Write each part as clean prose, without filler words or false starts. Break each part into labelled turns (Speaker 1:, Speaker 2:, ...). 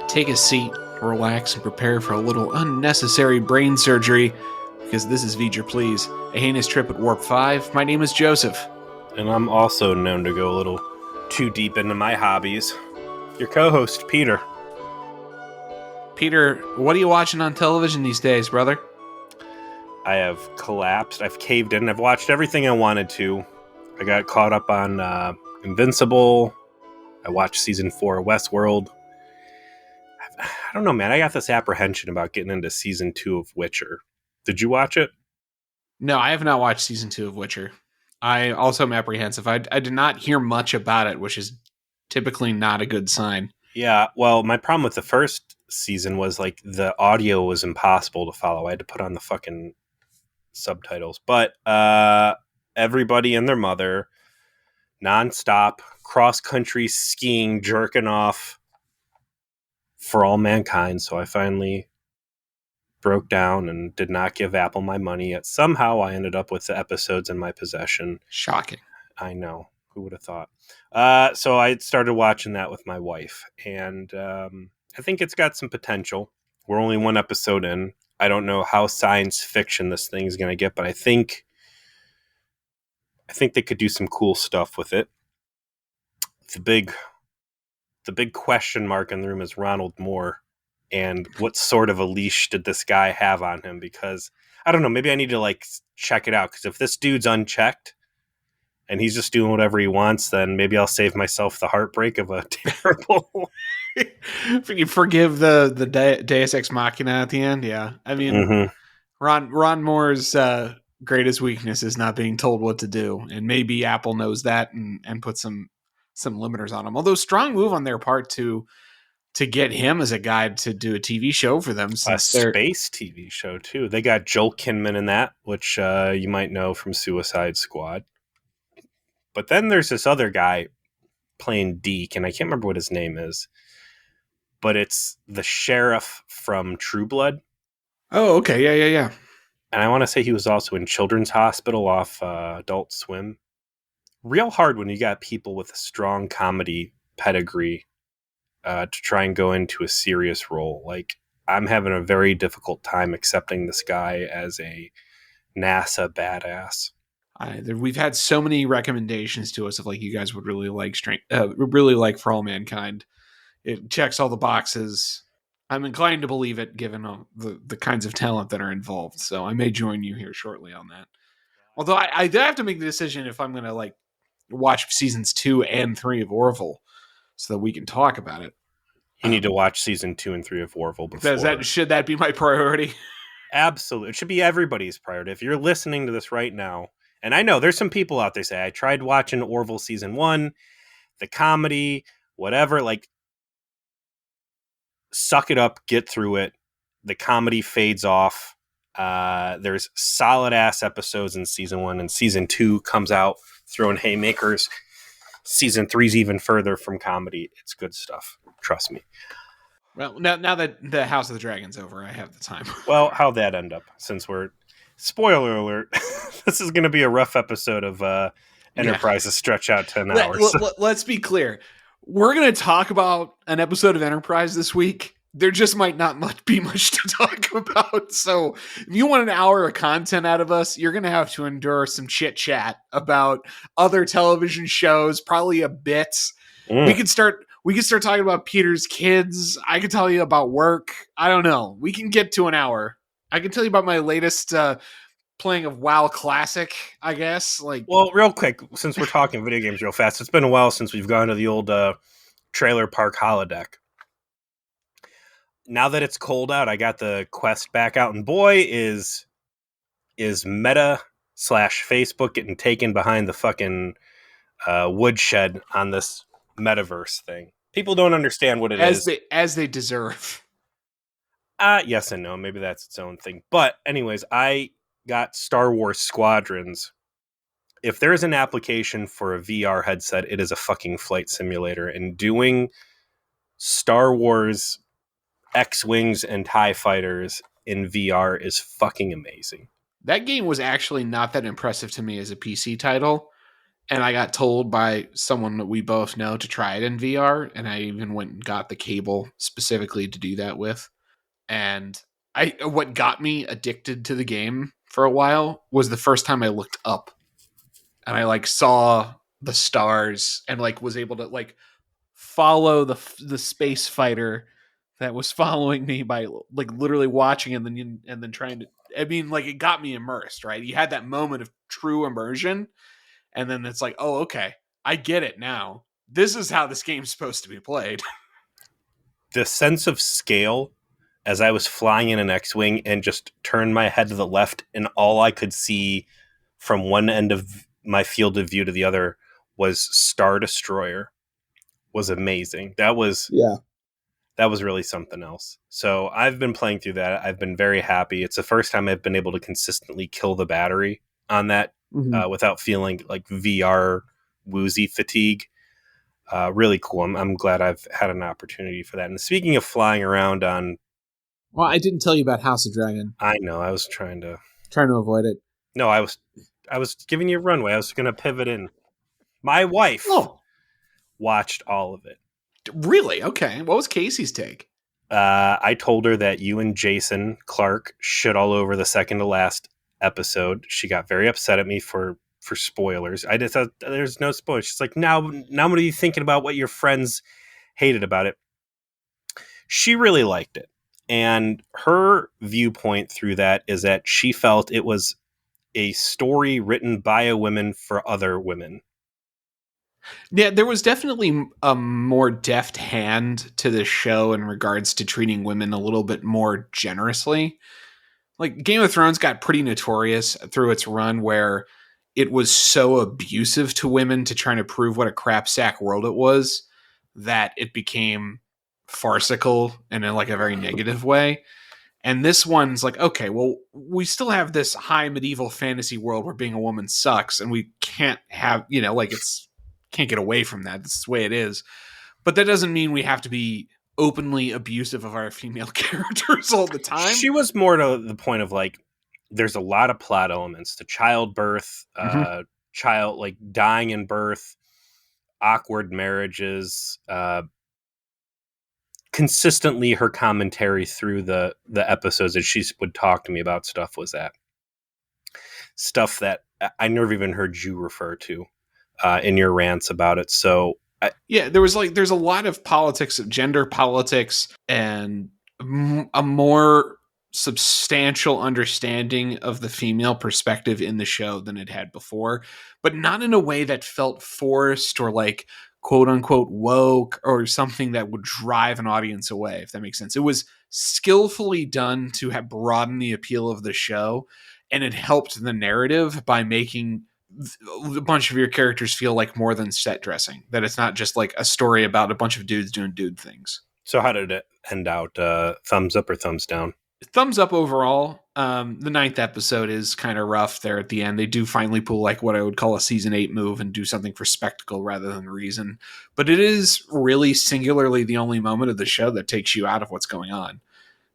Speaker 1: take a seat, relax, and prepare for a little unnecessary brain surgery, because this is V'ger Please, a heinous trip at Warp 5. My name is Joseph.
Speaker 2: And I'm also known to go a little too deep into my hobbies. Your co-host, Peter.
Speaker 1: Peter, what are you watching on television these days, brother?
Speaker 2: I have collapsed. I've caved in. I've watched everything I wanted to. I got caught up on Invincible. I watched season 4 of Westworld. I don't know, man. I got this apprehension about getting into season 2 of Witcher. Did you watch it?
Speaker 1: No, I have not watched season 2 of Witcher. I also am apprehensive. I did not hear much about it, which is typically not a good sign.
Speaker 2: Yeah, well, my problem with the first season was like the audio was impossible to follow. I had to put on the fucking subtitles. But everybody and their mother, nonstop, cross-country skiing, jerking off for all mankind. So I finally broke down and did not give Apple my money. Yet somehow I ended up with the episodes in my possession.
Speaker 1: Shocking.
Speaker 2: I know. Who would have thought? So I started watching that with my wife. And I think it's got some potential. We're only one episode in. I don't know how science fiction this thing is going to get, but I think they could do some cool stuff with it. The big question mark in the room is Ronald Moore, and what sort of a leash did this guy have on him? Because I don't know, maybe I need to like check it out. Because if this dude's unchecked and he's just doing whatever he wants, then maybe I'll save myself the heartbreak of a terrible.
Speaker 1: You forgive the Deus Ex Machina at the end, yeah. I mean, Ron Moore's greatest weakness is not being told what to do, and maybe Apple knows that and put some limiters on him. Although strong move on their part to get him as a guide to do a TV show for them, since
Speaker 2: a space TV show too. They got Joel Kinnaman in that, which you might know from Suicide Squad. But then there's this other guy playing Deke, and I can't remember what his name is. But it's the sheriff from True Blood.
Speaker 1: Oh, okay. Yeah.
Speaker 2: And I want to say he was also in Children's Hospital off Adult Swim. Real hard when you got people with a strong comedy pedigree to try and go into a serious role. Like, I'm having a very difficult time accepting this guy as a NASA badass.
Speaker 1: We've had so many recommendations to us of like you guys would really like For All Mankind. It checks all the boxes. I'm inclined to believe it, given the kinds of talent that are involved. So I may join you here shortly on that. Although I do have to make the decision if I'm going to like watch seasons 2 and 3 of Orville, so that we can talk about it.
Speaker 2: You need to watch season 2 and 3 of Orville before.
Speaker 1: Should that be my priority?
Speaker 2: Absolutely. It should be everybody's priority. If you're listening to this right now, and I know there's some people out there say, I tried watching Orville season 1, the comedy, whatever, like, suck it up, get through it. The comedy fades off. There's solid ass episodes in season 1, and season 2 comes out throwing haymakers. Season 3's even further from comedy. It's good stuff. Trust me.
Speaker 1: Well, now that the House of the Dragon's over, I have the time.
Speaker 2: Well, how'd that end up? Since we're... Spoiler alert. This is going to be a rough episode of Enterprise to stretch out 10 hours.
Speaker 1: Let's be clear. We're going to talk about an episode of Enterprise this week. There just might not be much to talk about. So if you want an hour of content out of us, you're going to have to endure some chit chat about other television shows, probably a bit. We could start talking about Peter's kids. I could tell you about work. I don't know. We can get to an hour. I can tell you about my latest playing of WoW Classic, I guess.
Speaker 2: Well, real quick, since we're talking video games real fast, it's been a while since we've gone to the old trailer park holodeck. Now that it's cold out, I got the Quest back out, and boy, is Meta / Facebook getting taken behind the fucking woodshed on this metaverse thing. People don't understand what it is.
Speaker 1: As they deserve.
Speaker 2: Yes and no. Maybe that's its own thing. But anyways, I got Star Wars Squadrons. If there's an application for a VR headset, it is a fucking flight simulator. And doing Star Wars X-Wings and TIE Fighters in VR is fucking amazing.
Speaker 1: That game was actually not that impressive to me as a PC title. and I got told by someone that we both know to try it in VR, and I even went and got the cable specifically to do that with. And I what got me addicted to the game for a while was the first time I looked up and I like saw the stars and like was able to like follow the space fighter that was following me by like literally watching and then trying to. I mean, like it got me immersed, right? You had that moment of true immersion, and then it's like, oh, okay, I get it now. This is how this game's supposed to be played.
Speaker 2: The sense of scale as I was flying in an X-wing and just turned my head to the left, and all I could see from one end of my field of view to the other was Star Destroyer, was amazing.
Speaker 3: Yeah.
Speaker 2: That was really something else. So I've been playing through that. I've been very happy. It's the first time I've been able to consistently kill the battery on that without feeling like VR woozy fatigue. Really cool. I'm glad I've had an opportunity for that. And speaking of flying around on,
Speaker 3: Well, I didn't tell you about House of Dragon.
Speaker 2: I know I was trying to
Speaker 3: Avoid it.
Speaker 2: No, I was giving you a runway. I was going to pivot in. My wife watched all of it.
Speaker 1: Really? Okay. What was Casey's take?
Speaker 2: I told her that you and Jason Clark shit all over the second to last episode. She got very upset at me for spoilers. I just thought there's no spoilers. She's like, now what are you thinking about what your friends hated about it? She really liked it. And her viewpoint through that is that she felt it was a story written by a woman for other women.
Speaker 1: Yeah, there was definitely a more deft hand to the show in regards to treating women a little bit more generously. Like Game of Thrones got pretty notorious through its run where it was so abusive to women to try to prove what a crap sack world it was that it became farcical and in like a very negative way. And this one's like, okay, well, we still have this high medieval fantasy world where being a woman sucks, and we can't have, like it's can't get away from that. That's the way it is. But that doesn't mean we have to be openly abusive of our female characters all the time.
Speaker 2: She was more to the point of like, there's a lot of plot elements to childbirth, child like dying in birth, awkward marriages. Consistently, her commentary through the episodes that she would talk to me about stuff was that stuff that I never even heard you refer to in your rants about it. So
Speaker 1: there's a lot of politics, gender politics, and a more substantial understanding of the female perspective in the show than it had before, but not in a way that felt forced or like quote unquote woke or something that would drive an audience away, if that makes sense. It was skillfully done to have broadened the appeal of the show, and it helped the narrative by making a bunch of your characters feel like more than set dressing, that it's not just like a story about a bunch of dudes doing dude things.
Speaker 2: So how did it end out? Thumbs up or thumbs down?
Speaker 1: Thumbs up overall. The ninth episode is kind of rough there at the end. They do finally pull like what I would call a season 8 move and do something for spectacle rather than reason. But it is really singularly the only moment of the show that takes you out of what's going on,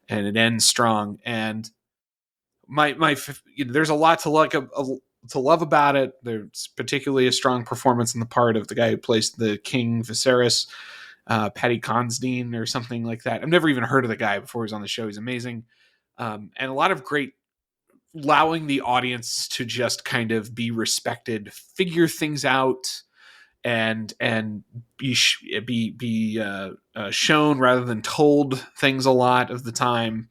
Speaker 1: and it ends strong. And there's a lot to like to love about it. There's particularly a strong performance on the part of the guy who plays the King Viserys, Paddy Considine or something like that. I've never even heard of the guy before he was on the show. He's amazing. And a lot of great allowing the audience to just kind of be respected, figure things out, and be shown rather than told things a lot of the time,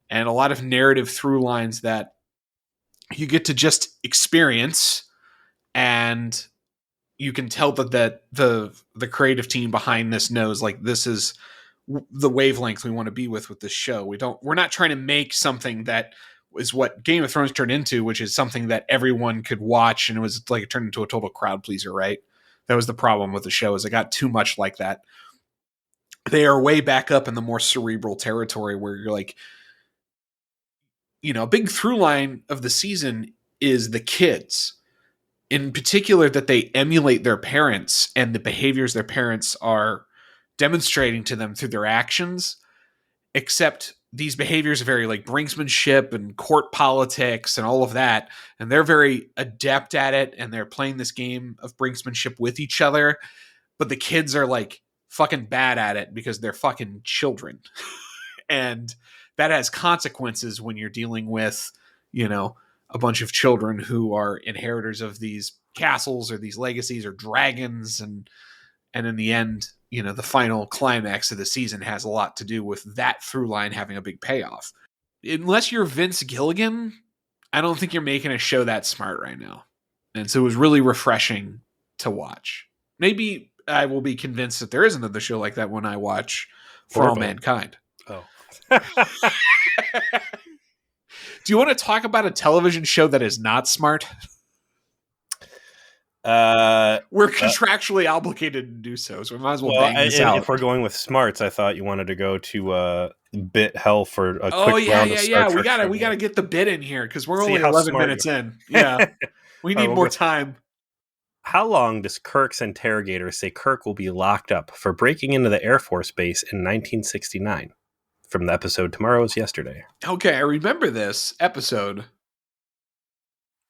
Speaker 1: and a lot of narrative through lines that you get to just experience, and you can tell that the creative team behind this knows like this is the wavelength we want to be with this show. We're not trying to make something that is what Game of Thrones turned into, which is something that everyone could watch, and it was like it turned into a total crowd pleaser, right? That was the problem with the show, is it got too much like that. They are way back up in the more cerebral territory where you're like, a big through line of the season is the kids, in particular, that they emulate their parents and the behaviors their parents are demonstrating to them through their actions, except these behaviors are very like brinksmanship and court politics and all of that. And they're very adept at it. And they're playing this game of brinksmanship with each other. But the kids are like fucking bad at it because they're fucking children. And that has consequences when you're dealing with, a bunch of children who are inheritors of these castles or these legacies or dragons. And in the end, the final climax of the season has a lot to do with that through line having a big payoff. Unless you're Vince Gilligan, I don't think you're making a show that smart right now. And so it was really refreshing to watch. Maybe I will be convinced that there is another show like that when I watch For All Mankind.
Speaker 2: Oh.
Speaker 1: Do you want to talk about a television show that is not smart? We're contractually obligated to do so we might as well bang this out.
Speaker 2: If we're going with smarts, I thought you wanted to go to bit hell for a quick round of Star Trek.
Speaker 1: We gotta get the bit in here because we're only 11 minutes in. Yeah, we need more time.
Speaker 2: How long does Kirk's interrogator say Kirk will be locked up for breaking into the Air Force Base in 1969? From the episode Tomorrow is Yesterday.
Speaker 1: Okay, I remember this episode,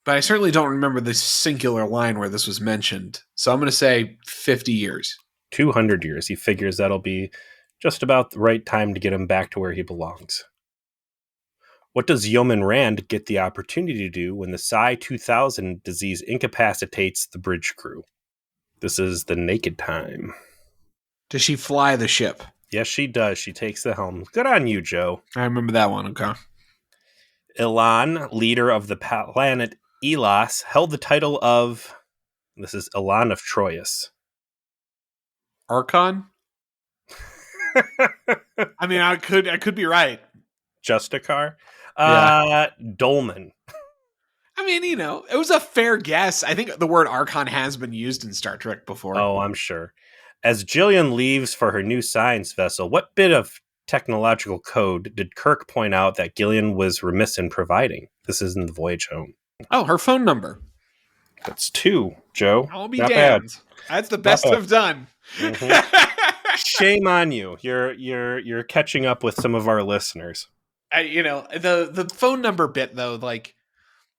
Speaker 1: but I certainly don't remember the singular line where this was mentioned. So I'm going to say 50 years.
Speaker 2: 200 years. He figures that'll be just about the right time to get him back to where he belongs. What does Yeoman Rand get the opportunity to do when the Psi 2000 disease incapacitates the bridge crew? This is the naked time.
Speaker 1: Does she fly the ship?
Speaker 2: Yes, she does. She takes the helm. Good on you, Joe.
Speaker 1: I remember that one. Okay.
Speaker 2: Elan, leader of the planet Elos, held the title of... This is Elan of Troyes.
Speaker 1: Archon? I mean, I could be right.
Speaker 2: Justicar?
Speaker 1: Yeah.
Speaker 2: Dolman.
Speaker 1: I mean, it was a fair guess. I think the word Archon has been used in Star Trek before.
Speaker 2: Oh, I'm sure. As Jillian leaves for her new science vessel, what bit of technological code did Kirk point out that Gillian was remiss in providing? This is in the voyage home.
Speaker 1: Oh, her phone number.
Speaker 2: That's 2, Joe.
Speaker 1: I'll be damned. Bad. That's the best I've done.
Speaker 2: Mm-hmm. Shame on you. You're catching up with some of our listeners.
Speaker 1: The phone number bit though, like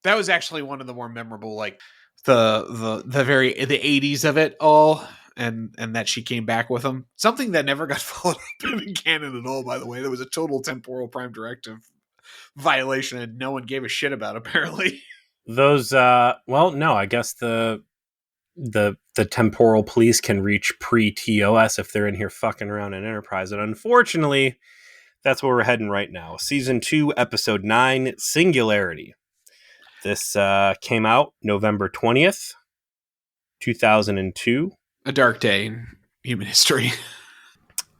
Speaker 1: that was actually one of the more memorable, like the 80s of it all, and that she came back with them. Something that never got followed up in canon at all, by the way. There was a total temporal prime directive violation and no one gave a shit about, apparently.
Speaker 2: Those no, I guess the temporal police can reach pre-TOS if they're in here fucking around in Enterprise. And unfortunately, that's where we're heading right now. Season 2, Episode 9, Singularity. This came out November 20th, 2002.
Speaker 1: A dark day in human history.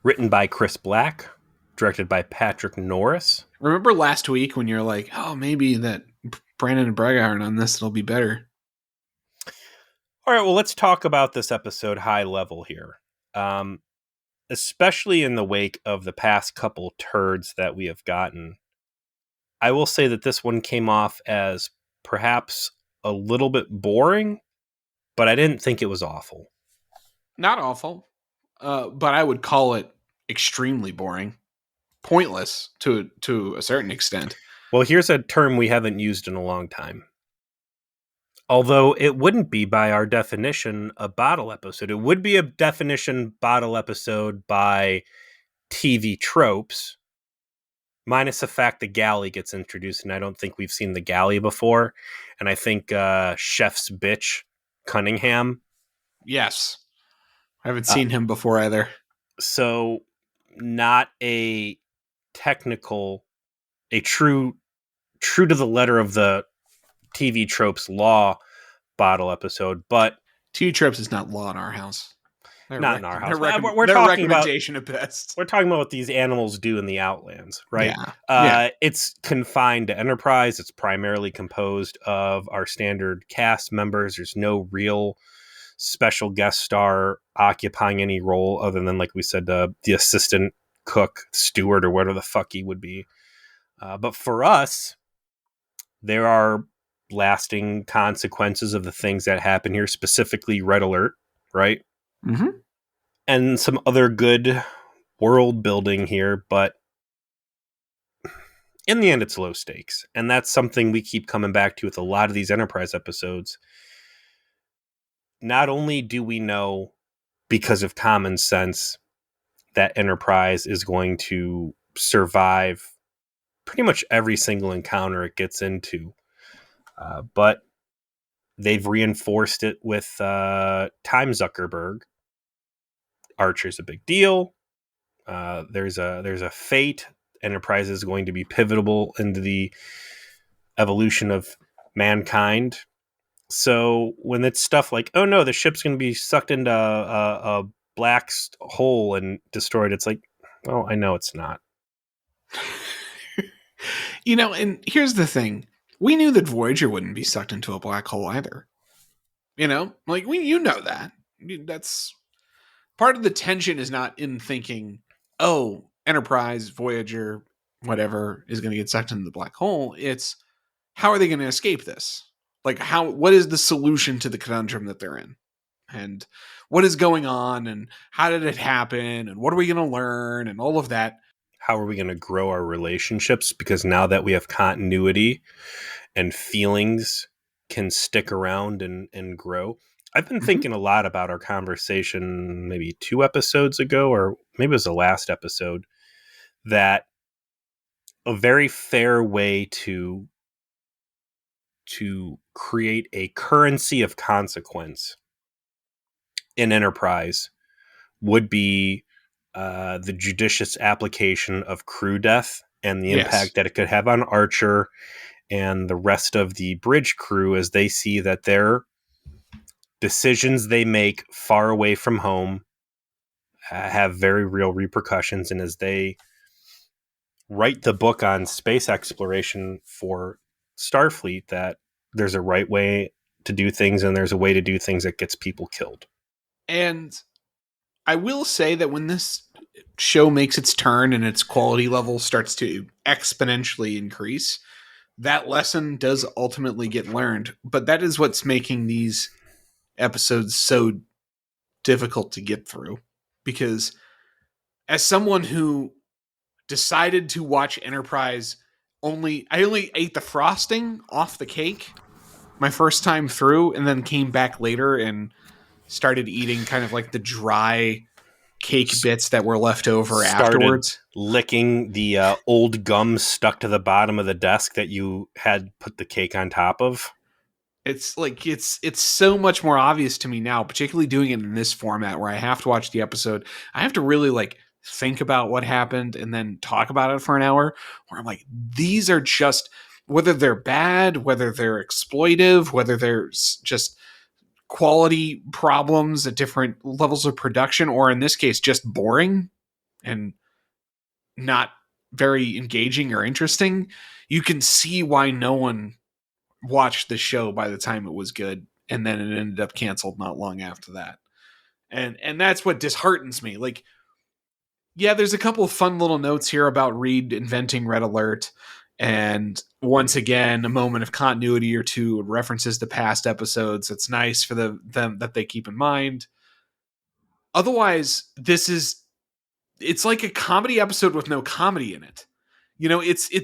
Speaker 2: Written by Chris Black. Directed by Patrick Norris.
Speaker 1: Remember last week when you're like, oh, maybe that Brandon and Braga aren't on this, it'll be better.
Speaker 2: All right, well, let's talk about this episode high level here. Especially in the wake of the past couple turds that we have gotten. I will say that this one came off as perhaps a little bit boring, but I didn't think it was awful.
Speaker 1: Not awful, but I would call it extremely boring. Pointless to a certain extent.
Speaker 2: Well, here's a term we haven't used in a long time. Although it wouldn't be by our definition a bottle episode. It would be a definition bottle episode by TV tropes, minus the fact the galley gets introduced, and I don't think we've seen the galley before. And I think Chef's bitch, Cunningham.
Speaker 1: Yes. I haven't seen him before either.
Speaker 2: So not a technical, a true to the letter of the TV tropes law bottle episode, but
Speaker 1: TV tropes is not law in our house.
Speaker 2: Not in our house.
Speaker 1: We're talking recommendation at best.
Speaker 2: We're talking about what these animals do in the Outlands, right?
Speaker 1: Yeah.
Speaker 2: It's confined to Enterprise. It's primarily composed of our standard cast members. There's no real special guest star occupying any role other than, like we said, the assistant cook, steward, or whatever the fuck he would be. But for us, there are lasting consequences of the things that happen here, specifically Red Alert, right?
Speaker 1: Mm-hmm.
Speaker 2: And some other good world building here, but in the end, it's low stakes. And that's something we keep coming back to with a lot of these Enterprise episodes. Not only do we know, because of common sense, that Enterprise is going to survive pretty much every single encounter it gets into, but they've reinforced it with Time Zuckerberg. Archer's a big deal. There's a fate. Enterprise is going to be pivotal into the evolution of mankind. So when it's stuff like, oh no, the ship's going to be sucked into a black hole and destroyed, it's like, well, I know it's not.
Speaker 1: And here's the thing. We knew that Voyager wouldn't be sucked into a black hole either. You know that. That's part of the tension is not in thinking, oh, Enterprise, Voyager, whatever is going to get sucked into the black hole. It's how are they going to escape this? Like what is the solution to the conundrum that they're in? And what is going on and how did it happen and what are we going to learn and all of that.
Speaker 2: How are we going to grow our relationships? Because now that we have continuity and feelings can stick around and grow. I've been thinking a lot about our conversation maybe 2 episodes ago, or maybe it was the last episode, that a very fair way to create a currency of consequence in Enterprise would be the judicious application of crew death and the impact that it could have on Archer and the rest of the bridge crew as they see that their decisions they make far away from home have very real repercussions. And as they write the book on space exploration for Starfleet, that there's a right way to do things and there's a way to do things that gets people killed.
Speaker 1: And I will say that when this show makes its turn and its quality level starts to exponentially increase, that lesson does ultimately get learned. But that is what's making these episodes so difficult to get through. Because as someone who decided to watch Enterprise, I only ate the frosting off the cake my first time through and then came back later and started eating kind of like the dry cake bits that were left over afterwards.
Speaker 2: Licking the old gum stuck to the bottom of the desk that you had put the cake on top of.
Speaker 1: It's like it's so much more obvious to me now, particularly doing it in this format where I have to watch the episode. I have to really like think about what happened and then talk about it for an hour, where I'm like, these are just, whether they're bad, whether they're exploitive, whether there's just quality problems at different levels of production, or in this case, just boring and not very engaging or interesting, you can see why no one watched the show by the time it was good, and then it ended up canceled not long after that. And that's what disheartens me. Like, yeah, there's a couple of fun little notes here about Reed inventing Red Alert, and once again, a moment of continuity or two, references to past episodes. It's nice for them that they keep in mind. Otherwise, it's like a comedy episode with no comedy in it.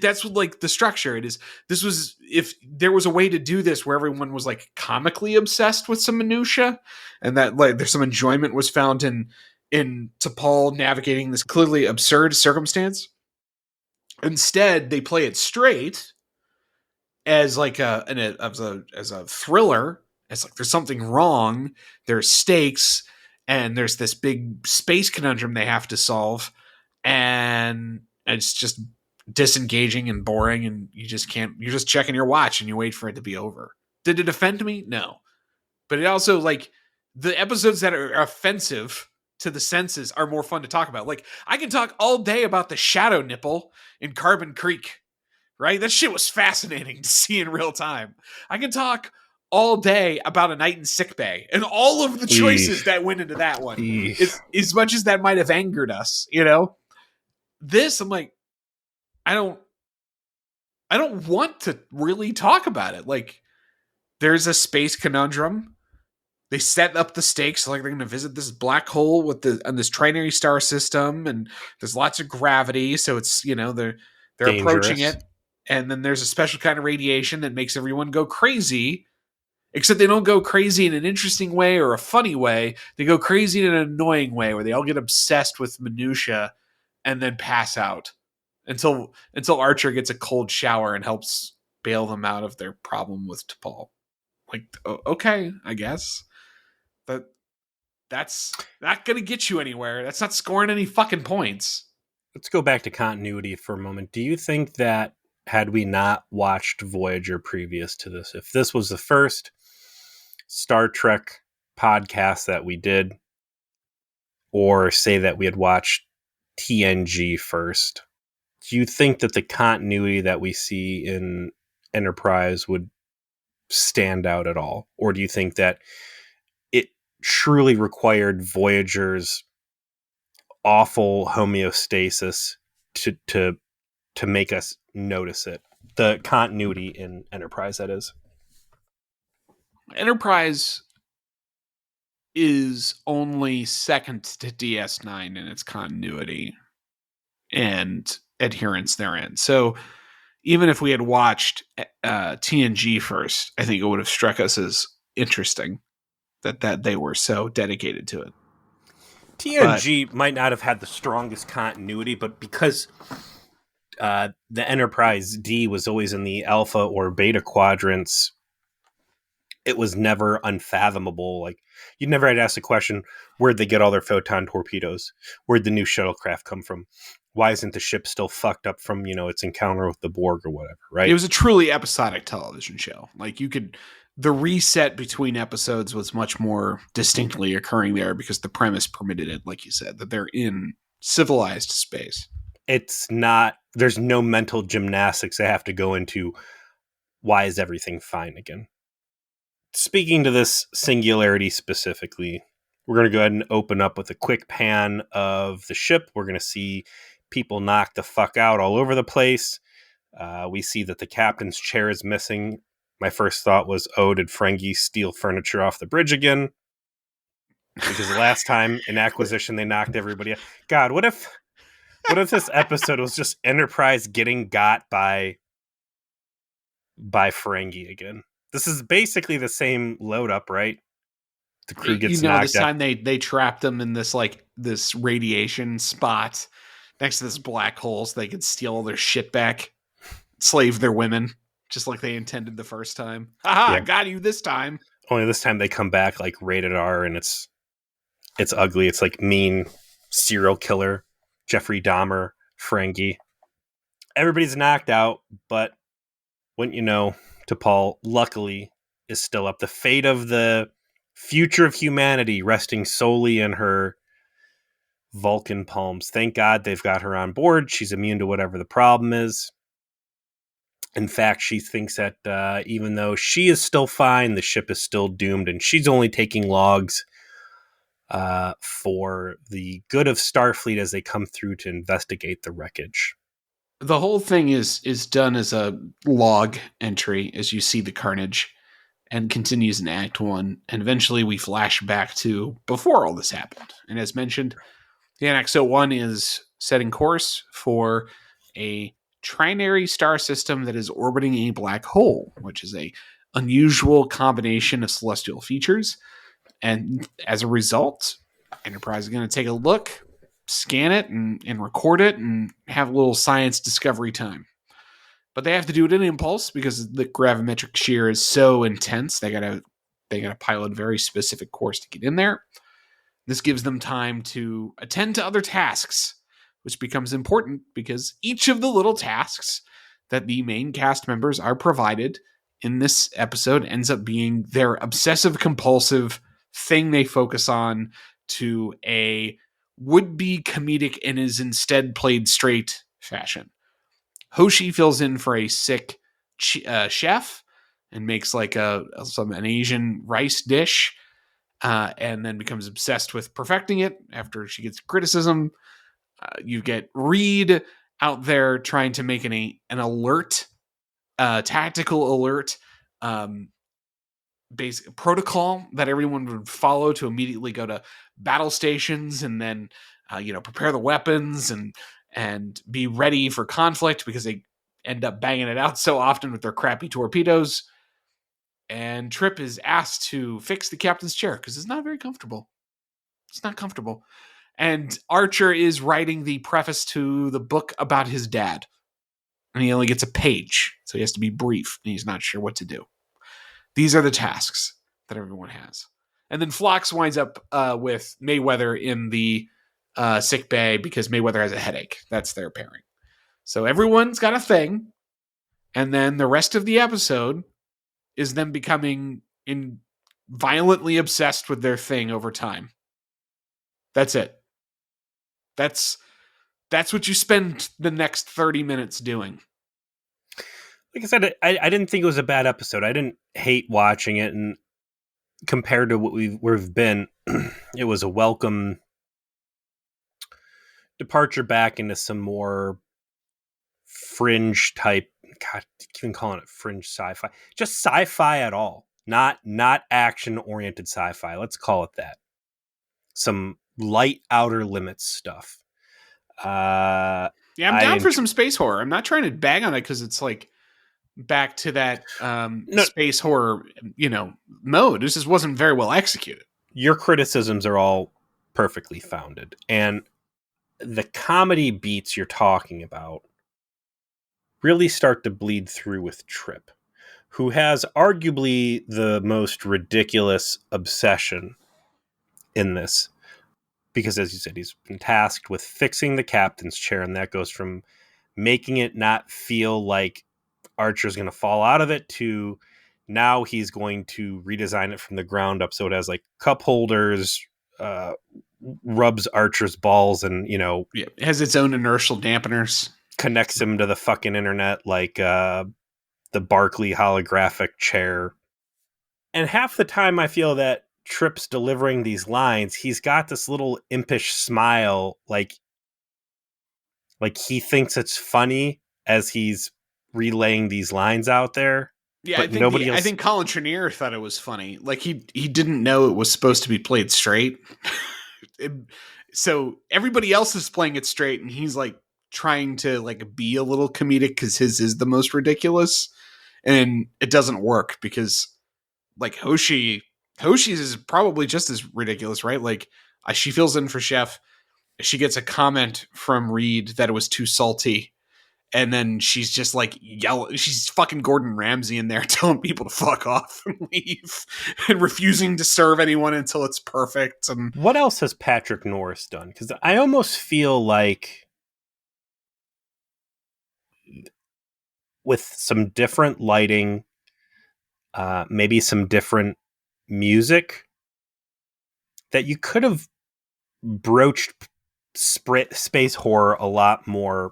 Speaker 1: That's what, like, the structure it is. This was, if there was a way to do this where everyone was like comically obsessed with some minutia, and that like there's some enjoyment was found in T'Pol navigating this clearly absurd circumstance. Instead, they play it straight as like as a thriller. It's like there's something wrong, there's stakes, and there's this big space conundrum they have to solve, and it's just disengaging and boring, and you're just checking your watch and you wait for it to be over. Did it offend me? No. But it also, like, the episodes that are offensive to the senses are more fun to talk about. Like, I can talk all day about the shadow nipple in Carbon Creek, right? That shit was fascinating to see in real time. I can talk all day about A Night in Sickbay and all of the choices that went into that one. As much as that might have angered us, this, I'm like, I don't want to really talk about it. Like, there's a space conundrum. They set up the stakes like they're going to visit this black hole on this trinary star system, and there's lots of gravity, so it's they're approaching it. And then there's a special kind of radiation that makes everyone go crazy, except they don't go crazy in an interesting way or a funny way. They go crazy in an annoying way where they all get obsessed with minutia and then pass out until Archer gets a cold shower and helps bail them out of their problem with T'Pol. Like, okay, I guess. But that's not going to get you anywhere. That's not scoring any fucking points.
Speaker 2: Let's go back to continuity for a moment. Do you think that had we not watched Voyager previous to this, if this was the first Star Trek podcast that we did, or say that we had watched TNG first, do you think that the continuity that we see in Enterprise would stand out at all? Or do you think that it truly required Voyager's awful homeostasis to make us notice it? The continuity in Enterprise, that is.
Speaker 1: Enterprise is only second to DS9 in its continuity and adherence therein. So even if we had watched TNG first, I think it would have struck us as interesting that they were so dedicated to it.
Speaker 2: TNG might not have had the strongest continuity, but because the Enterprise D was always in the alpha or beta quadrants, it was never unfathomable. Like, you'd never had to ask the question, where'd they get all their photon torpedoes? Where'd the new shuttlecraft come from? Why isn't the ship still fucked up from, its encounter with the Borg or whatever, right?
Speaker 1: It was a truly episodic television show. Like, the reset between episodes was much more distinctly occurring there because the premise permitted it, like you said, that they're in civilized space.
Speaker 2: There's no mental gymnastics they have to go into. Why is everything fine again? Speaking to this Singularity specifically, we're going to go ahead and open up with a quick pan of the ship. We're going to see people knocked the fuck out all over the place. We see that the captain's chair is missing. My first thought was, did Ferengi steal furniture off the bridge again? Because the last time in Acquisition they knocked everybody out. God, what if this episode was just Enterprise getting got by Ferengi again? This is basically the same load up, right? The crew gets knocked out.
Speaker 1: This time they trapped them in this radiation spot next to this black hole so they could steal all their shit back, slave their women, just like they intended the first time. Haha, yeah. Got you this time.
Speaker 2: Only this time they come back like rated R, and it's ugly. It's like mean serial killer, Jeffrey Dahmer, Ferengi. Everybody's knocked out, but wouldn't you know, T'Pol, luckily, is still up. The fate of the future of humanity resting solely in her Vulcan palms. Thank God they've got her on board. She's immune to whatever the problem is. In fact, she thinks that even though she is still fine, the ship is still doomed, and she's only taking logs for the good of Starfleet as they come through to investigate the wreckage.
Speaker 1: The whole thing is done as a log entry as you see the carnage, and continues in Act 1. And eventually we flash back to before all this happened. And as mentioned, the Annex 01 is setting course for a trinary star system that is orbiting a black hole, which is a unusual combination of celestial features. And as a result, Enterprise is going to take a look, scan it, and record it, and have a little science discovery time. But they have to do it in impulse because the gravimetric shear is so intense. They gotta pilot a very specific course to get in there. This gives them time to attend to other tasks, which becomes important because each of the little tasks that the main cast members are provided in this episode ends up being their obsessive compulsive thing they focus on to a would-be comedic and is instead played straight fashion. Hoshi fills in for a sick chef and makes like an Asian rice dish, and then becomes obsessed with perfecting it after she gets criticism. You get Reed out there trying to make an alert, tactical alert, basic protocol that everyone would follow to immediately go to battle stations and then prepare the weapons and be ready for conflict, because end up banging it out so often with their crappy torpedoes. And Trip is asked to fix the captain's chair because it's not very comfortable. It's not comfortable. And Archer is writing the preface to the book about his dad. And he only gets a page, so he has to be brief, and he's not sure what to do. These are the tasks that everyone has. And then Phlox winds up with Mayweather in the sick bay because Mayweather has a headache. That's their pairing. So everyone's got a thing, and then the rest of the episode is them becoming violently obsessed with their thing over time. That's it. That's what you spend the next 30 minutes doing.
Speaker 2: Like I said, I didn't think it was a bad episode. I didn't hate watching it, and compared to what we've been, it was a welcome departure back into some more fringe type. God, even calling it fringe sci-fi, just sci-fi at all, not action oriented sci-fi. Let's call it that. Some light Outer Limits stuff.
Speaker 1: Yeah, I'm down for some space horror. I'm not trying to bag on it because it's like back to that space horror, mode. This just wasn't very well executed.
Speaker 2: Your criticisms are all perfectly founded, and the comedy beats you're talking about really start to bleed through with Trip, who has arguably the most ridiculous obsession in this. Because, as you said, he's been tasked with fixing the captain's chair, and that goes from making it not feel like Archer's going to fall out of it to now he's going to redesign it from the ground up so it has like cup holders, rubs Archer's balls, and
Speaker 1: it has its own inertial dampeners,
Speaker 2: connects him to the fucking internet like the Barkley holographic chair. And half the time I feel that Trip's delivering these lines, he's got this little impish smile, like he thinks it's funny as he's relaying these lines out there.
Speaker 1: Yeah,
Speaker 2: but nobody else.
Speaker 1: I think Colin Trenier thought it was funny. Like he didn't know it was supposed to be played straight. So everybody else is playing it straight, and he's like trying to like be a little comedic because his is the most ridiculous, and it doesn't work because like Hoshi's is probably just as ridiculous, right? Like she fills in for Chef. She gets a comment from Reed that it was too salty. And then she's just like yelling. She's fucking Gordon Ramsay in there telling people to fuck off and leave and refusing to serve anyone until it's perfect. And
Speaker 2: what else has Patrick Norris done? Because I almost feel like with some different lighting, maybe some different music, that you could have broached space horror a lot more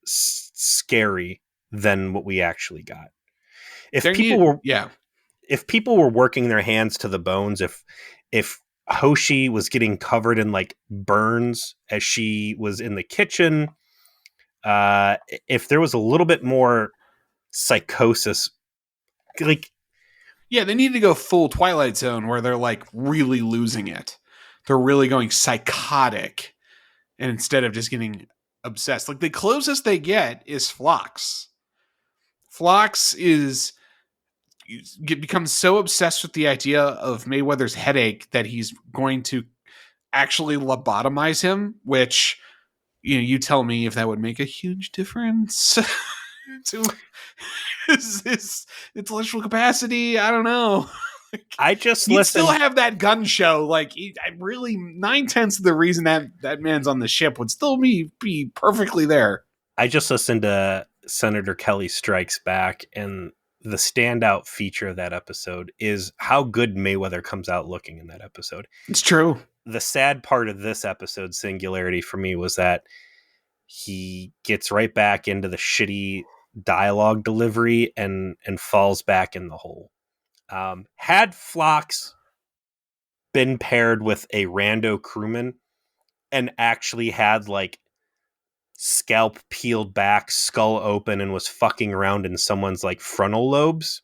Speaker 2: scary than what we actually got. If people were working their hands to the bones, if Hoshi was getting covered in like burns as she was in the kitchen, if there was a little bit more psychosis, like
Speaker 1: they need to go full Twilight Zone where they're like really losing it. They're really going psychotic, and instead of just getting obsessed, like the closest they get is Phlox. Phlox becomes so obsessed with the idea of Mayweather's headache that he's going to actually lobotomize him, which you tell me if that would make a huge difference to his intellectual capacity. I don't know.
Speaker 2: I just
Speaker 1: still have that gun show. Like, I really 9/10 of the reason that man's on the ship would still be perfectly there.
Speaker 2: I just listened to Senator Kelly Strikes Back, and the standout feature of that episode is how good Mayweather comes out looking in that episode.
Speaker 1: It's true.
Speaker 2: The sad part of this episode, Singularity, for me was that he gets right back into the shitty dialogue delivery and falls back in the hole. Had Phlox been paired with a rando crewman and actually had like scalp peeled back, skull open, and was fucking around in someone's like frontal lobes,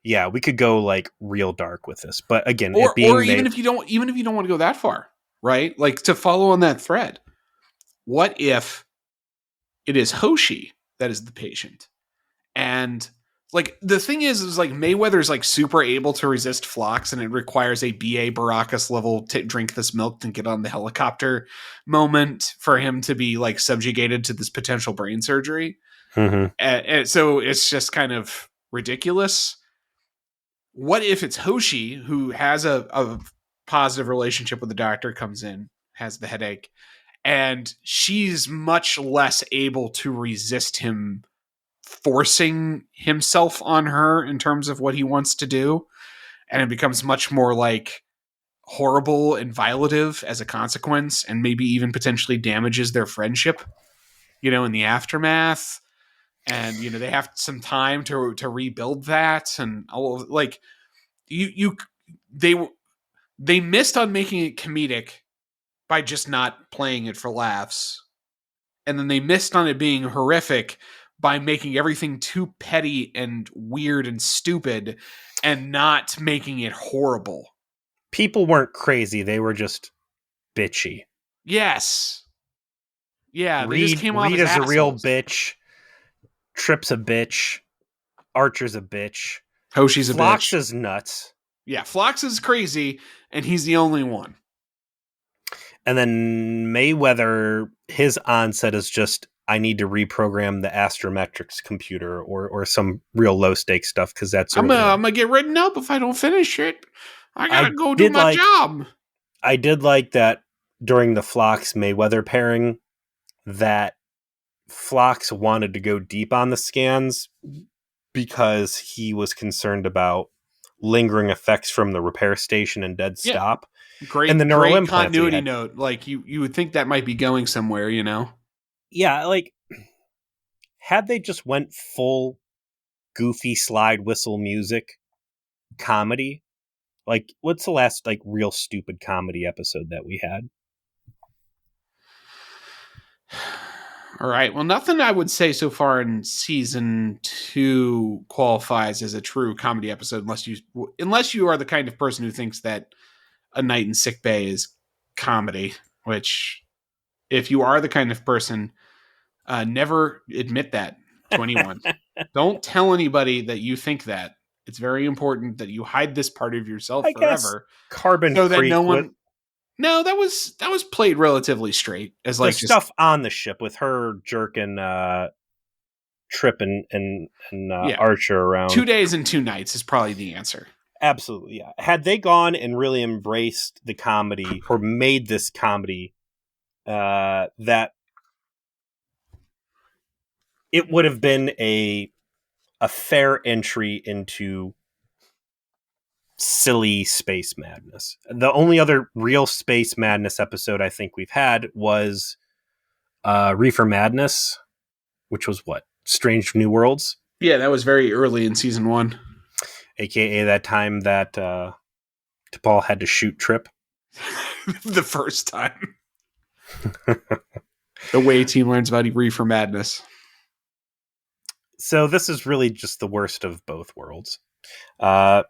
Speaker 2: yeah, we could go like real dark with this. But again,
Speaker 1: or even if you don't want to go that far, right? Like, to follow on that thread, what if it is Hoshi that is the patient. And like the thing is like Mayweather's like super able to resist Phlox, and it requires a BA Baracus level to drink this milk and get on the helicopter moment for him to be like subjugated to this potential brain surgery.
Speaker 2: Mm-hmm.
Speaker 1: And so it's just kind of ridiculous. What if it's Hoshi, who has a positive relationship with the doctor, comes in, has the headache, and she's much less able to resist him forcing himself on her in terms of what he wants to do, and it becomes much more like horrible and violative as a consequence, and maybe even potentially damages their friendship, in the aftermath. And they have some time to rebuild that, and all like you they missed on making it comedic by just not playing it for laughs, and then they missed on it being horrific by making everything too petty and weird and stupid and not making it horrible.
Speaker 2: People weren't crazy. They were just bitchy.
Speaker 1: Yes. Yeah, they just came off
Speaker 2: Reed
Speaker 1: as
Speaker 2: is a real
Speaker 1: assholes.
Speaker 2: bitch. Trip's a bitch. Archer's a bitch.
Speaker 1: Hoshi's a
Speaker 2: Phlox
Speaker 1: bitch.
Speaker 2: is nuts.
Speaker 1: Yeah, Phlox is crazy, and he's the only one.
Speaker 2: And then Mayweather, his onset is just, I need to reprogram the astrometrics computer or some real low stakes stuff, because that's
Speaker 1: I'm gonna get written up if I don't finish it. I gotta go do my job.
Speaker 2: I did like that during the Phlox Mayweather pairing, that Phlox wanted to go deep on the scans because he was concerned about lingering effects from the repair station and dead stop.
Speaker 1: Great,
Speaker 2: and the neural
Speaker 1: great
Speaker 2: implants
Speaker 1: continuity note. Like you would think that might be going somewhere,
Speaker 2: Yeah, like had they just went full goofy slide whistle music comedy, like what's the last like real stupid comedy episode that we had?
Speaker 1: All right. Well, nothing I would say so far in season 2 qualifies as a true comedy episode, unless you are the kind of person who thinks that A Night in Sick Bay is comedy. Which, if you are the kind of person, never admit that to anyone. Don't tell anybody that you think that. It's very important that you hide this part of yourself forever.
Speaker 2: Carbon
Speaker 1: so that
Speaker 2: Creek
Speaker 1: no one.
Speaker 2: with
Speaker 1: No, that was played relatively straight as
Speaker 2: the
Speaker 1: like
Speaker 2: stuff on the ship with her jerking Trip and Archer around.
Speaker 1: 2 days and 2 nights is probably the answer.
Speaker 2: Absolutely, yeah. Had they gone and really embraced the comedy or made this comedy, that it would have been a fair entry into silly space madness. The only other real space madness episode I think we've had was Reefer Madness, which was what? Strange New Worlds?
Speaker 1: Yeah, that was very early in season 1.
Speaker 2: AKA that time that T'Pol had to shoot Trip.
Speaker 1: The first time. The way team learns about Reefer Madness.
Speaker 2: So this is really just the worst of both worlds. I'm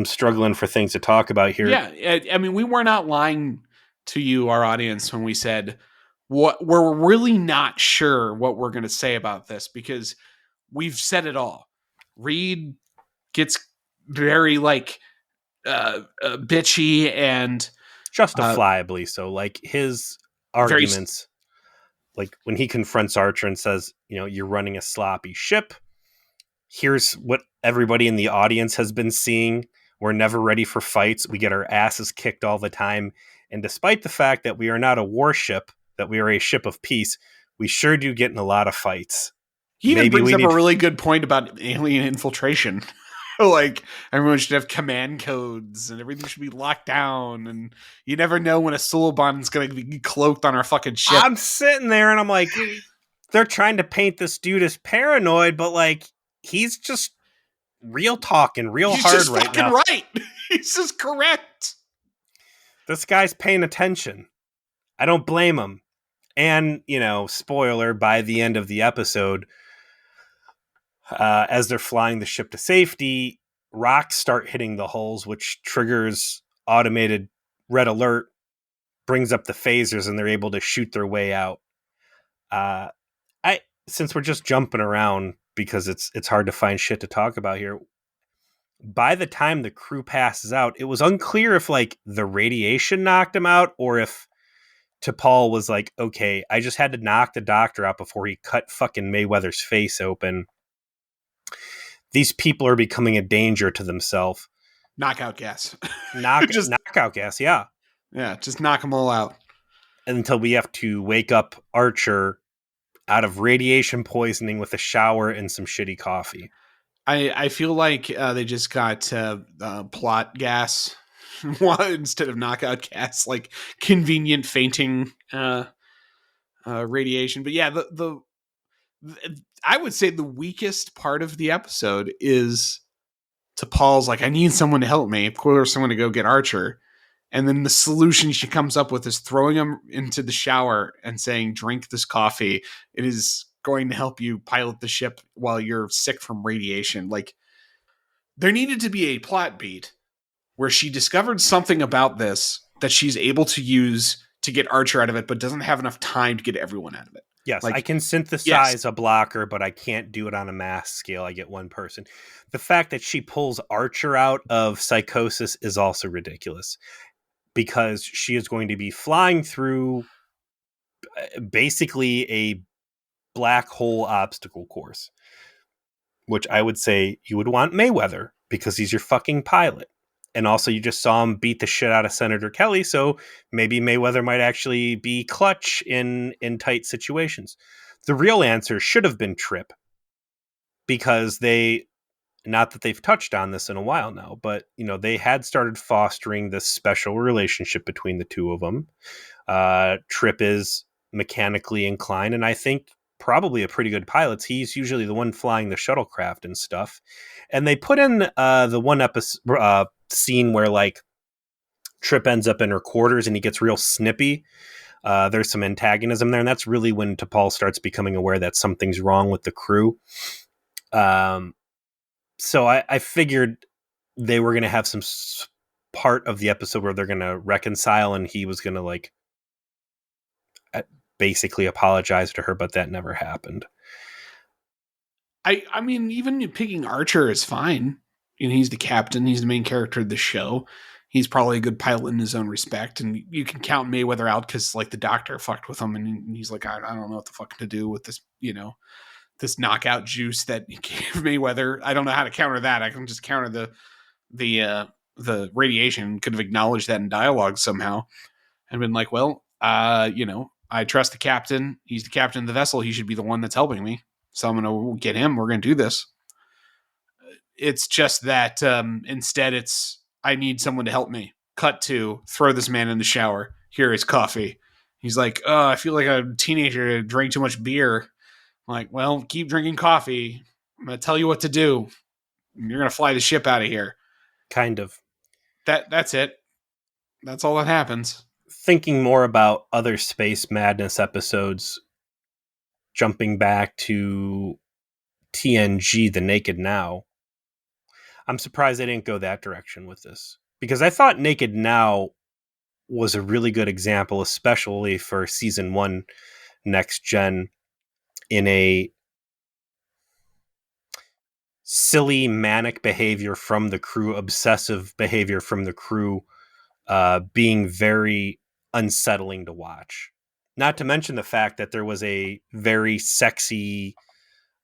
Speaker 2: struggling for things to talk about here.
Speaker 1: Yeah, I mean, we were not lying to you, our audience, when we said we're really not sure what we're going to say about this, because we've said it all. Reed gets very bitchy and
Speaker 2: justifiably so. Like his arguments, like when he confronts Archer and says, you're running a sloppy ship. Here's what everybody in the audience has been seeing. We're never ready for fights. We get our asses kicked all the time. And despite the fact that we are not a warship, that we are a ship of peace, we sure do get in a lot of fights.
Speaker 1: He even brings up a really good point about alien infiltration. Like, everyone should have command codes and everything should be locked down. And you never know when a Suliban is going to be cloaked on our fucking ship.
Speaker 2: I'm sitting there and I'm like, they're trying to paint this dude as paranoid, but like, he's just real talking real
Speaker 1: He's
Speaker 2: hard
Speaker 1: just
Speaker 2: right
Speaker 1: fucking
Speaker 2: now.
Speaker 1: Right. He's just correct.
Speaker 2: This guy's paying attention. I don't blame him. And, spoiler, by the end of the episode, as they're flying the ship to safety, rocks start hitting the hulls, which triggers automated red alert, brings up the phasers, and they're able to shoot their way out. Uh, I since we're just jumping around because it's hard to find shit to talk about here. By the time the crew passes out, it was unclear if like the radiation knocked him out or if T'Pol was like, okay, I just had to knock the doctor out before he cut fucking Mayweather's face open. These people are becoming a danger to themselves.
Speaker 1: Knockout gas.
Speaker 2: Knockout gas, yeah.
Speaker 1: Yeah, just knock them all out.
Speaker 2: Until we have to wake up Archer out of radiation poisoning with a shower and some shitty coffee.
Speaker 1: I feel like they just got plot gas instead of knockout gas, like convenient fainting radiation. But yeah, the I would say the weakest part of the episode is Paul's like, I need someone to help me. Of course, someone to go get Archer. And then the solution she comes up with is throwing him into the shower and saying, drink this coffee. It is going to help you pilot the ship while you're sick from radiation. Like, there needed to be a plot beat where she discovered something about this that she's able to use to get Archer out of it, but doesn't have enough time to get everyone out of it.
Speaker 2: Yes,
Speaker 1: like,
Speaker 2: I can synthesize a blocker, but I can't do it on a mass scale. I get one person. The fact that she pulls Archer out of psychosis is also ridiculous because she is going to be flying through basically a black hole obstacle course, which I would say you would want Mayweather because he's your fucking pilot. And also you just saw him beat the shit out of Senator Kelly, so maybe Mayweather might actually be clutch in tight situations. The real answer should have been Trip, because not that they've touched on this in a while now, but they had started fostering this special relationship between the two of them. Trip is mechanically inclined, and I think probably a pretty good pilot. He's usually the one flying the shuttlecraft and stuff. And they put in the one episode scene where like Trip ends up in her quarters and he gets real snippy. There's some antagonism there, and that's really when T'Pol starts becoming aware that something's wrong with the crew. So I figured they were going to have some part of the episode where they're going to reconcile, and he was going to like basically apologize to her, but that never happened.
Speaker 1: I mean, even picking Archer is fine. He's the captain. He's the main character of the show. He's probably a good pilot in his own respect, and you can count Mayweather out because like the doctor fucked with him, and he's like, I don't know what the fuck to do with this, this knockout juice that he gave Mayweather. I don't know how to counter that. I can just counter the radiation. Could have acknowledged that in dialogue somehow, and been like, well, I trust the captain. He's the captain of the vessel. He should be the one that's helping me. So I'm going to get him. We're going to do this. It's just that instead it's, I need someone to help me. Cut to, throw this man in the shower. Here is coffee. He's like, oh, I feel like a teenager who drank too much beer. I'm like, well, keep drinking coffee. I'm going to tell you what to do. You're going to fly the ship out of here.
Speaker 2: Kind of.
Speaker 1: That's it. That's all that happens.
Speaker 2: Thinking more about other Space Madness episodes, jumping back to TNG, The Naked Now, I'm surprised they didn't go that direction with this, because I thought Naked Now was a really good example, especially for season 1 Next Gen, in a silly manic behavior from the crew, obsessive behavior from the crew, being very unsettling to watch. Not to mention the fact that there was a very sexy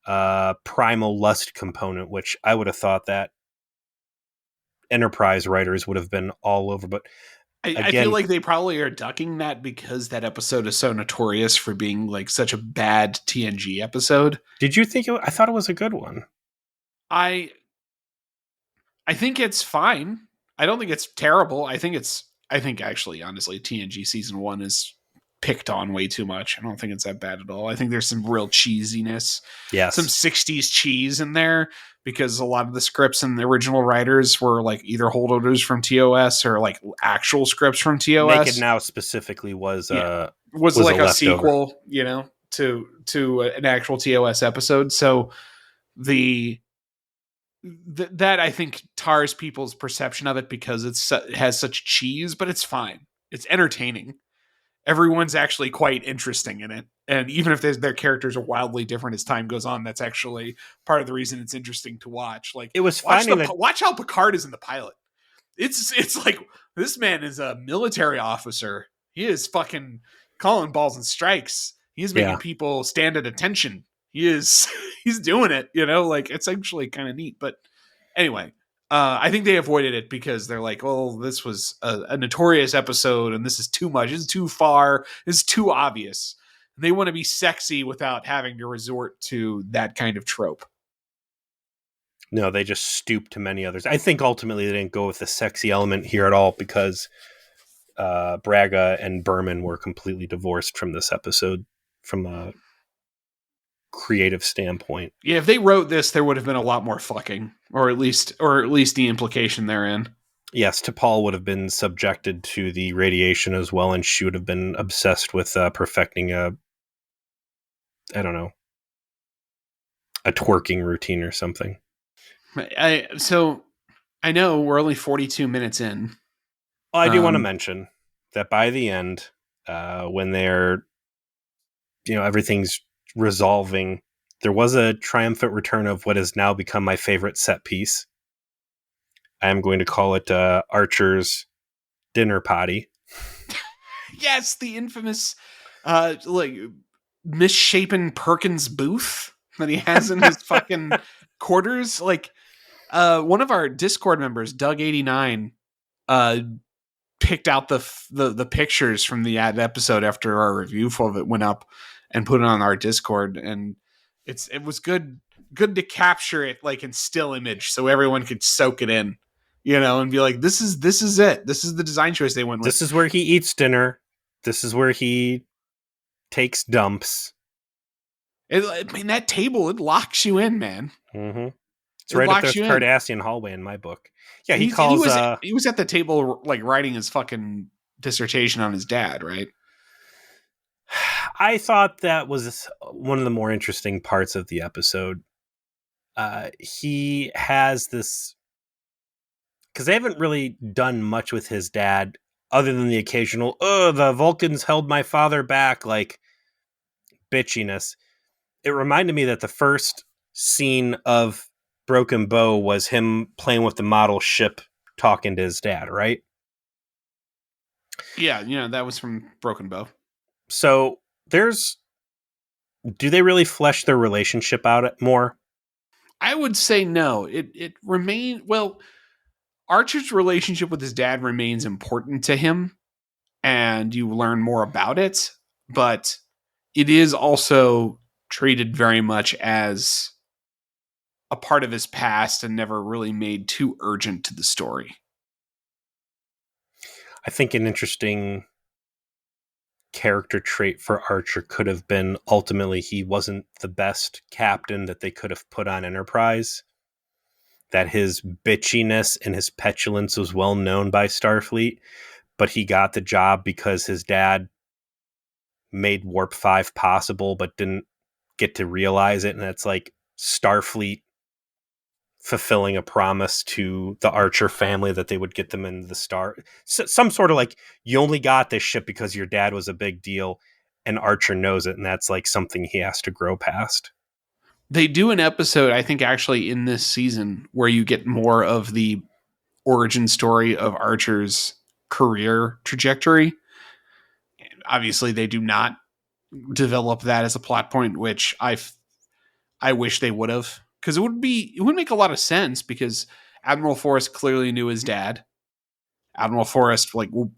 Speaker 2: primal lust component, which I would have thought that Enterprise writers would have been all over. But
Speaker 1: I feel like they probably are ducking that because that episode is so notorious for being like such a bad TNG episode.
Speaker 2: Did you think I thought it was a good one?
Speaker 1: I think it's fine. I don't think it's terrible. I think actually, honestly, TNG season 1 is picked on way too much. I don't think it's that bad at all. I think there's some real cheesiness.
Speaker 2: Yes.
Speaker 1: Some 60s cheese in there, because a lot of the scripts and the original writers were like either holdovers from TOS or like actual scripts from TOS.
Speaker 2: Naked Now specifically was
Speaker 1: like a sequel, to an actual TOS episode. So that I think tars people's perception of it because it has such cheese, but it's fine. It's entertaining. Everyone's actually quite interesting in it. And even if their characters are wildly different as time goes on, that's actually part of the reason it's interesting to watch. Like,
Speaker 2: It was finding that
Speaker 1: watch how Picard is in the pilot. It's like this man is a military officer. He is fucking calling balls and strikes. He is making people stand at attention. He is he's doing it. Like it's actually kind of neat. But anyway, I think they avoided it because they're like, "Oh, this was a notorious episode, and this is too much. This is too far. This is too obvious." They want to be sexy without having to resort to that kind of trope.
Speaker 2: No, they just stooped to many others. I think ultimately they didn't go with the sexy element here at all because Braga and Berman were completely divorced from this episode from a creative standpoint.
Speaker 1: Yeah, if they wrote this, there would have been a lot more fucking, or at least the implication therein.
Speaker 2: Yes, T'Pol would have been subjected to the radiation as well, and she would have been obsessed with perfecting a twerking routine or something.
Speaker 1: So I know we're only 42 minutes in.
Speaker 2: Well, I do want to mention that by the end, when they're, everything's resolving, there was a triumphant return of what has now become my favorite set piece. I am going to call it Archer's dinner potty.
Speaker 1: Yes, the infamous, like misshapen Perkins booth that he has in his fucking quarters. Like, one of our Discord members, Doug89, picked out the pictures from the ad episode after our review of it went up and put it on our Discord, and it was good to capture it like in still image so everyone could soak it in, and be like, this is it. This is the design choice they went with.
Speaker 2: This is where he eats dinner. This is where he takes dumps.
Speaker 1: That table, it locks you in, man.
Speaker 2: Mm-hmm. It's right up there with Cardassian hallway in my book. Yeah, he
Speaker 1: was at the table like writing his fucking dissertation on his dad, right?
Speaker 2: I thought that was one of the more interesting parts of the episode. He has this, because they haven't really done much with his dad other than the occasional, the Vulcans held my father back, like bitchiness. It reminded me that the first scene of Broken Bow was him playing with the model ship talking to his dad, right?
Speaker 1: Yeah, that was from Broken Bow.
Speaker 2: So do they really flesh their relationship out more?
Speaker 1: I would say no. It remains, well, Archer's relationship with his dad remains important to him, and you learn more about it, but it is also treated very much as a part of his past and never really made too urgent to the story.
Speaker 2: I think an interesting character trait for Archer could have been ultimately he wasn't the best captain that they could have put on Enterprise. That his bitchiness and his petulance was well known by Starfleet, but he got the job because his dad made Warp 5 possible but didn't get to realize it. And it's like Starfleet fulfilling a promise to the Archer family that they would get them in the star. Some sort of like, you only got this ship because your dad was a big deal, and Archer knows it, and that's like something he has to grow past.
Speaker 1: They do an episode, I think, actually in this season where you get more of the origin story of Archer's career trajectory. Obviously, they do not develop that as a plot point, which I wish they would have, because it would make a lot of sense, because Admiral Forrest clearly knew his dad. Admiral Forrest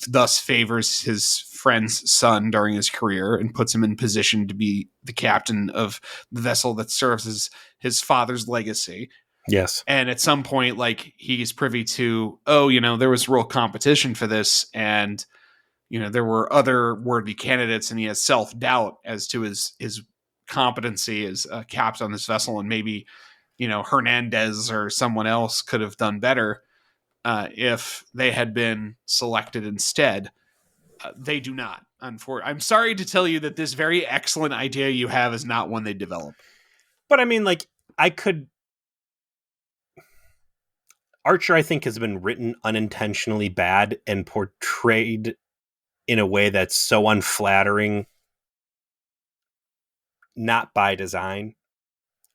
Speaker 1: thus favors his friend's son during his career and puts him in position to be the captain of the vessel that serves as his father's legacy.
Speaker 2: Yes.
Speaker 1: And at some point, he's privy to, there was real competition for this, and there were other worthy candidates, and he has self-doubt as to his competency as a captain on this vessel, and maybe Hernandez or someone else could have done better if they had been selected instead. They do not. I'm sorry to tell you that this very excellent idea you have is not one they develop.
Speaker 2: But I mean, Archer, I think, has been written unintentionally bad and portrayed in a way that's so unflattering not by design.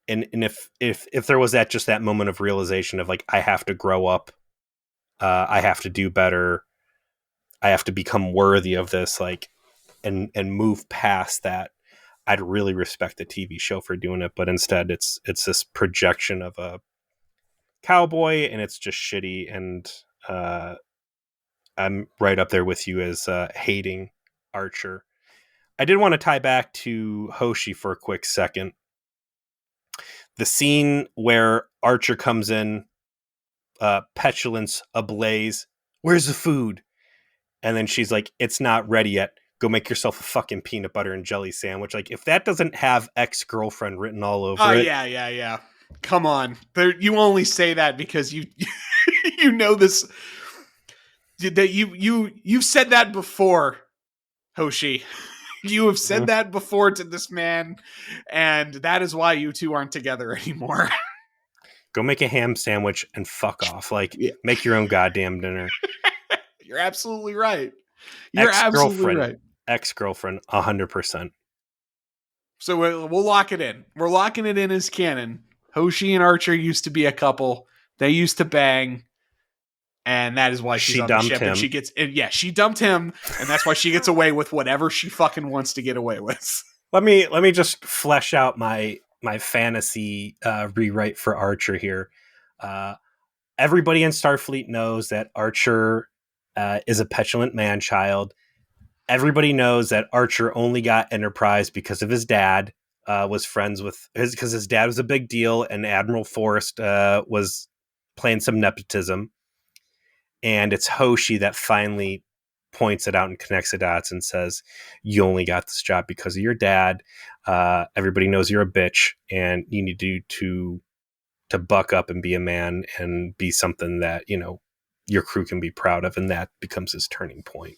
Speaker 2: And if there was that moment of realization of like, I have to grow up, I have to do better, I have to become worthy of this, like, and move past that, I'd really respect the TV show for doing it. But instead, it's this projection of a cowboy, and it's just shitty. And I'm right up there with you as hating Archer. I did want to tie back to Hoshi for a quick second. The scene where Archer comes in, petulance ablaze. Where's the food? And then she's like, it's not ready yet. Go make yourself a fucking peanut butter and jelly sandwich. Like, if that doesn't have ex-girlfriend written all over it.
Speaker 1: Yeah. Come on. You only say that because you you know this. That you've said that before, Hoshi. You have said that before to this man, and that is why you two aren't together anymore.
Speaker 2: Go make a ham sandwich and fuck off. Like, make your own goddamn dinner.
Speaker 1: You're absolutely right. You're absolutely right.
Speaker 2: Ex-girlfriend, 100%.
Speaker 1: So we'll lock it in. We're locking it in as canon. Hoshi and Archer used to be a couple. They used to bang. And that is why she's on the ship. And she gets, she dumped him. And that's why she gets away with whatever she fucking wants to get away with.
Speaker 2: Let me just flesh out my fantasy rewrite for Archer here. Everybody in Starfleet knows that Archer is a petulant man-child. Everybody knows that Archer only got Enterprise because of his dad, was friends with because his dad was a big deal, and Admiral Forrest was playing some nepotism. And it's Hoshi that finally points it out and connects the dots and says, you only got this job because of your dad. Everybody knows you're a bitch, and you need to buck up and be a man and be something that, you know, your crew can be proud of. And that becomes his turning point.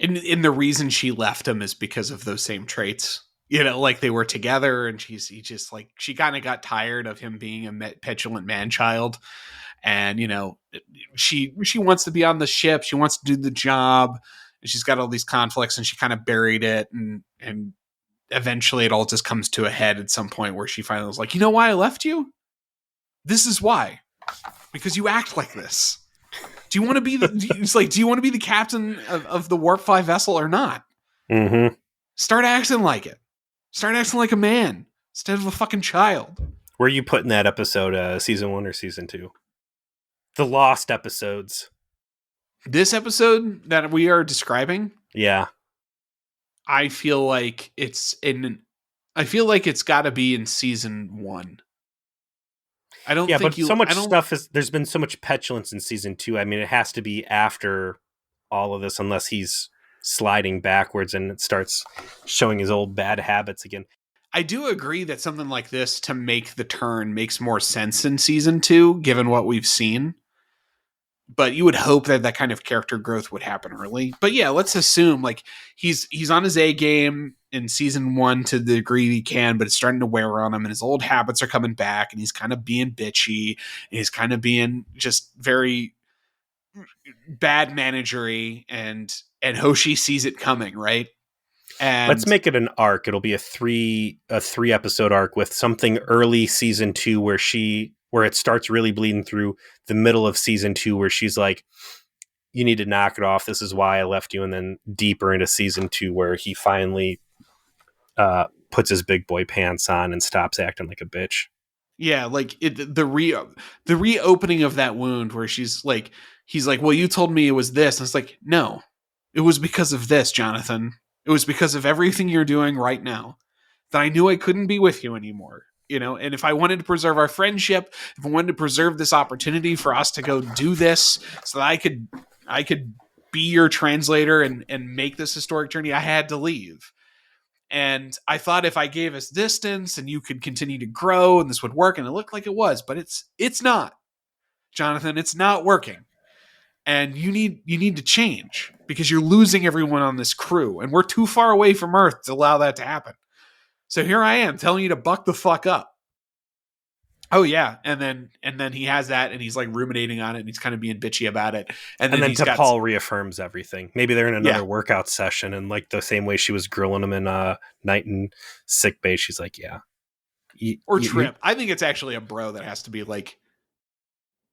Speaker 1: And the reason she left him is because of those same traits. You know, like they were together, and she kind of got tired of him being a petulant man-child. And, you know, she wants to be on the ship. She wants to do the job. And she's got all these conflicts, and she kind of buried it. And eventually it all just comes to a head at some point where she finally was like, you know why I left you? This is why. Because you act like this. Do you want to be do you want to be the captain of the Warp 5 vessel or not?
Speaker 2: Mm-hmm.
Speaker 1: Start acting like it. Start acting like a man instead of a fucking child.
Speaker 2: Where are you putting that episode, season 1 or season 2? The lost episodes.
Speaker 1: This episode that we are describing?
Speaker 2: Yeah.
Speaker 1: I feel like it's got to be in season 1. I don't think
Speaker 2: but so much stuff there's been so much petulance in season 2. I mean, it has to be after all of this, unless he's sliding backwards and it starts showing his old bad habits again.
Speaker 1: I do agree that something like this, to make the turn, makes more sense in season 2, given what we've seen. But you would hope that that kind of character growth would happen early. But yeah, let's assume like he's on his A game in season 1 to the degree he can, but it's starting to wear on him, and his old habits are coming back, and he's kind of being bitchy, and he's kind of being just very bad managery, and Hoshi sees it coming, right? And
Speaker 2: let's make it an arc. It'll be a three episode arc with something early season 2 where it starts really bleeding through the middle of season 2, where she's like, you need to knock it off. This is why I left you. And then deeper into season 2, where he finally puts his big boy pants on and stops acting like a bitch.
Speaker 1: Yeah, like the reopening of that wound where he's like, well, you told me it was this. And it's like, no, it was because of this, Jonathan. It was because of everything you're doing right now that I knew I couldn't be with you anymore. You know, and if I wanted to preserve our friendship, if I wanted to preserve this opportunity for us to go do this so that I could be your translator and make this historic journey, I had to leave. And I thought if I gave us distance and you could continue to grow and this would work, and it looked like it was, but it's not, Jonathan, it's not working. And you need to change because you're losing everyone on this crew, and we're too far away from Earth to allow that to happen. So here I am telling you to buck the fuck up. Oh yeah, and then he has that, and he's like ruminating on it, and he's kind of being bitchy about it, and then he's got
Speaker 2: T'Pol reaffirms everything. Maybe they're in
Speaker 1: Yeah.
Speaker 2: another workout session, and like the same way she was grilling him in night in sick bay, she's like, "Yeah."
Speaker 1: or Trip. I think it's actually a bro that has to be like,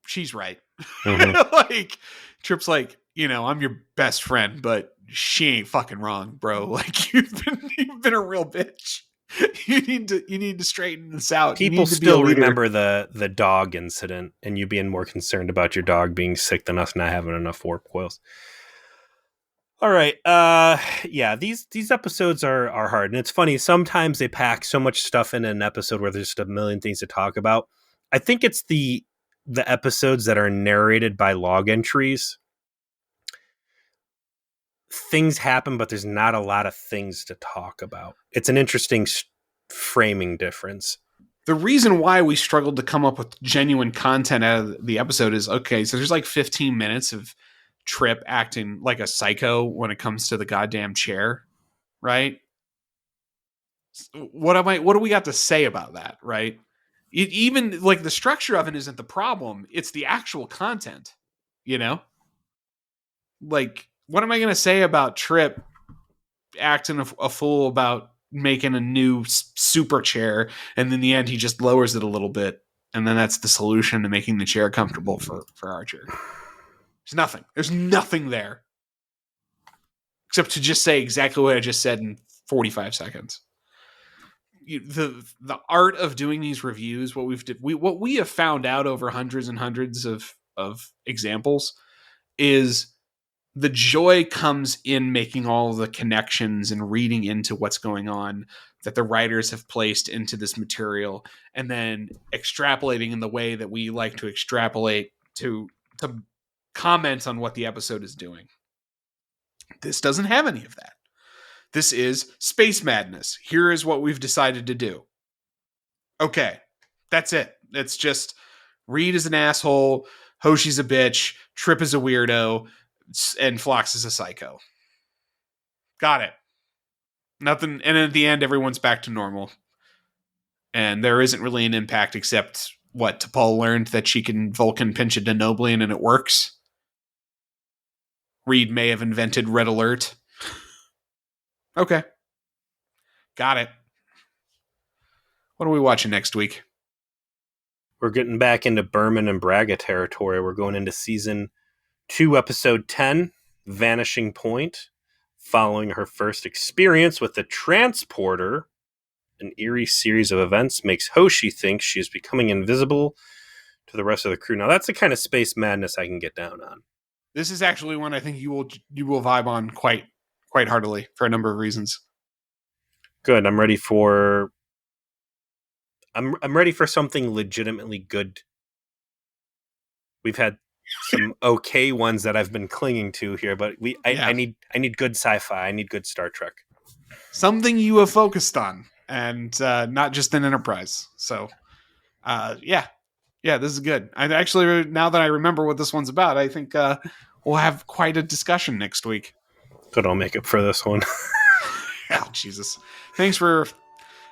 Speaker 1: she's right.
Speaker 2: Mhm.
Speaker 1: Like Trip's like, I'm your best friend, but she ain't fucking wrong, bro. Like you've been a real bitch. You need to straighten this out.
Speaker 2: People
Speaker 1: you need to be a
Speaker 2: still
Speaker 1: leader.
Speaker 2: remember the dog incident, and you being more concerned about your dog being sick than us not having enough warp coils. All right. Yeah, these episodes are hard. And it's funny, sometimes they pack so much stuff in an episode where there's just a million things to talk about. I think it's the episodes that are narrated by log entries. Things happen, but there's not a lot of things to talk about. It's an interesting framing difference.
Speaker 1: The reason why we struggled to come up with genuine content out of the episode is, okay, so there's like 15 minutes of Trip acting like a psycho when it comes to the goddamn chair, right? What do we got to say about that, right? Even like the structure of it isn't the problem, it's the actual content, like what am I going to say about Trip acting a fool about making a new super chair, and in the end he just lowers it a little bit, and then that's the solution to making the chair comfortable for Archer. There's nothing there except to just say exactly what I just said in 45 seconds. The art of doing these reviews, what we have found out over hundreds and hundreds of examples, is the joy comes in making all the connections and reading into what's going on that the writers have placed into this material, and then extrapolating in the way that we like to extrapolate to comment on what the episode is doing. This doesn't have any of that. This is space madness. Here is what we've decided to do. Okay, that's it. It's just Reed is an asshole, Hoshi's a bitch, Trip is a weirdo, and Phlox is a psycho. Got it. Nothing. And at the end, everyone's back to normal. And there isn't really an impact except what T'Pol learned that she can Vulcan pinch a Denoblian and it works. Reed may have invented Red Alert. Okay. Got it. What are we watching next week?
Speaker 2: We're getting back into Berman and Braga territory. We're going into season 2, episode 10, Vanishing Point. Following her first experience with the transporter, an eerie series of events makes Hoshi think she is becoming invisible to the rest of the crew. Now, that's the kind of space madness I can get down on.
Speaker 1: This is actually one I think you will vibe on quite heartily for a number of reasons.
Speaker 2: Good. I'm ready for something legitimately good. We've had some okay ones that I've been clinging to here, but I need good sci-fi. I need good Star Trek.
Speaker 1: Something you have focused on, and not just an Enterprise. So, yeah, this is good. I actually, now that I remember what this one's about, I think we'll have quite a discussion next week.
Speaker 2: Good, I'll make it for this one.
Speaker 1: Oh, Jesus. Thanks for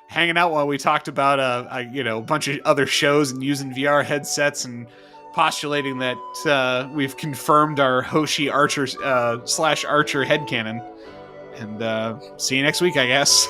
Speaker 1: hanging out while we talked about a bunch of other shows and using VR headsets and postulating that we've confirmed our Hoshi Archer / Archer headcanon. And see you next week, I guess.